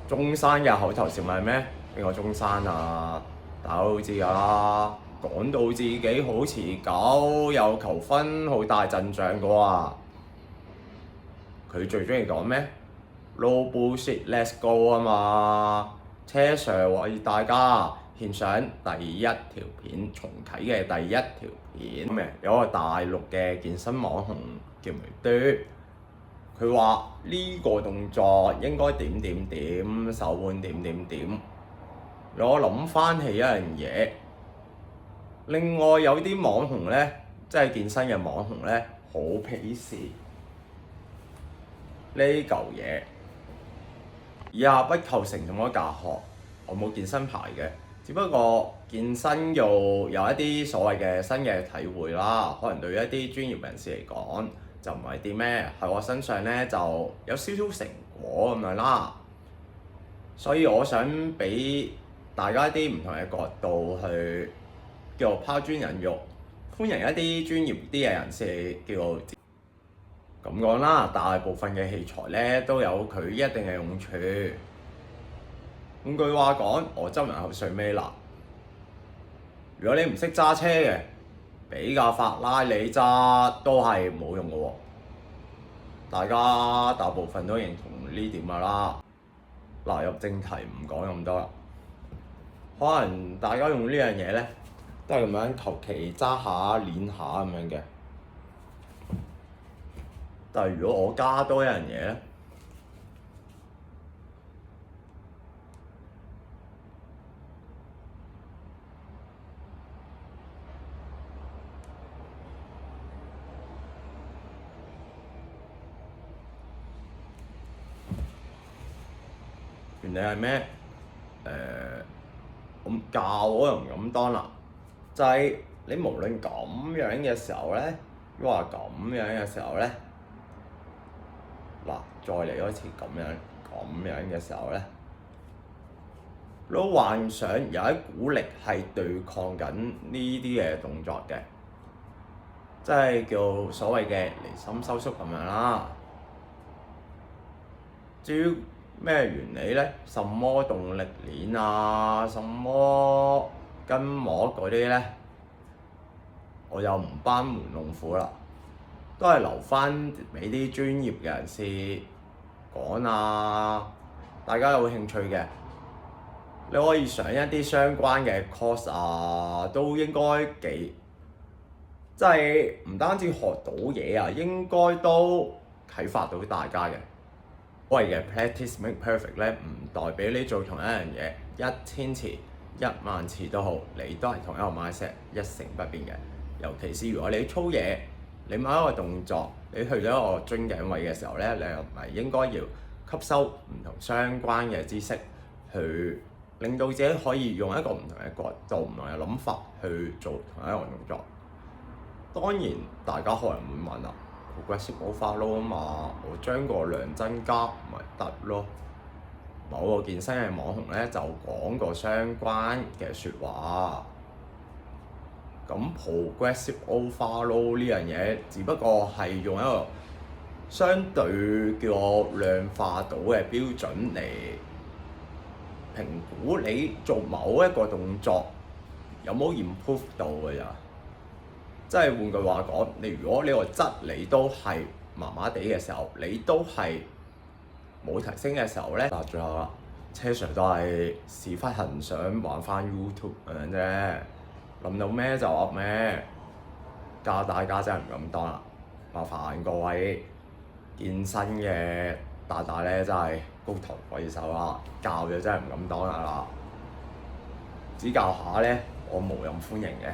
中山嘅口頭禪係咩？邊個中山啊？大家都知㗎啦，講到自己好持久，又求婚，好大陣仗嘅喎。佢最中意講咩 ？No bullshit, let's go 啊嘛！車 Sir 為大家獻上第一條片，重啟嘅第一條片。有個大陸嘅健身網紅叫梅嘟，佢話呢個動作應該點點點，手腕點點點。我諗翻起一樣嘢，另外有啲網紅呢，即係健身嘅網紅呢，好鄙視呢嚿嘢。以下不構成什麼教學，我冇健身牌嘅，只不過健身要有一啲所謂嘅新嘅體會啦。可能對於一啲專業人士嚟講，就唔係啲咩，喺我身上呢，就有少少成果咁樣啦。所以我想俾大家一啲唔同嘅角度去叫做拋磚引玉，歡迎一啲專業啲嘅人士叫做咁講啦。大部分嘅器材咧都有佢一定嘅用處。換句話講，我執人口水尾啦。如果你唔識揸車嘅，俾架法拉利揸都係冇用嘅喎。大家大部分都認同呢點㗎啦。嗱，入正題唔講咁多啦。可能大家用呢樣嘢咧，都係咁樣求其揸下、練下咁樣嘅。但係如果我加多一樣嘢咧，原理係咩？我教我又唔敢當啦。就係你無論咁樣嘅時候咧，抑或咁樣嘅時候咧，嗱，再嚟多次咁樣嘅時候咧，都幻想有一股力係對抗緊呢啲嘅動作嘅，即係叫所謂嘅離心收縮咁樣啦。至於咩原理咧？什麼動力鏈啊，什麼筋膜嗰啲咧，我又唔班門弄斧啦，都係留翻俾啲專業嘅人士講啊。大家有興趣嘅，你可以上一啲相關嘅 course 啊，都應該即係唔單止學到嘢啊，應該都啟發到大家嘅。所謂嘅 practice make perfect 咧，唔代表你做同一樣嘢1000次、10000次都好，你都係同一個 mindset 一成不變嘅。尤其是如果你操嘢，你某一個動作，你去到一個樽頸位嘅時候咧，你又唔係應該要吸收唔同相關嘅知識，去令到自己可以用一個唔同嘅角度、唔同嘅諗法去做同一個動作。當然，大家可能會問啦。Progressive overload 啊嘛，我將個量增加咪得咯。某個健身嘅網紅咧就講過相關嘅説話。咁 progressive overload 呢樣嘢，只不過係用一個相對叫我量化到嘅標準嚟評估你做某一個動作有冇 improve 到嘅咋。即係換句話講，如果呢個質你都係麻麻地嘅時候，你都係冇提升嘅時候咧，嗱，最後啦，車 Sir 都係屎忽痕想玩翻 YouTube 咁樣啫，諗到咩就噏咩，教大家真係唔敢當啦，麻煩各位健身嘅大大咧真係高抬貴手啦，教就真係唔敢當啦，指教下咧我無任歡迎嘅。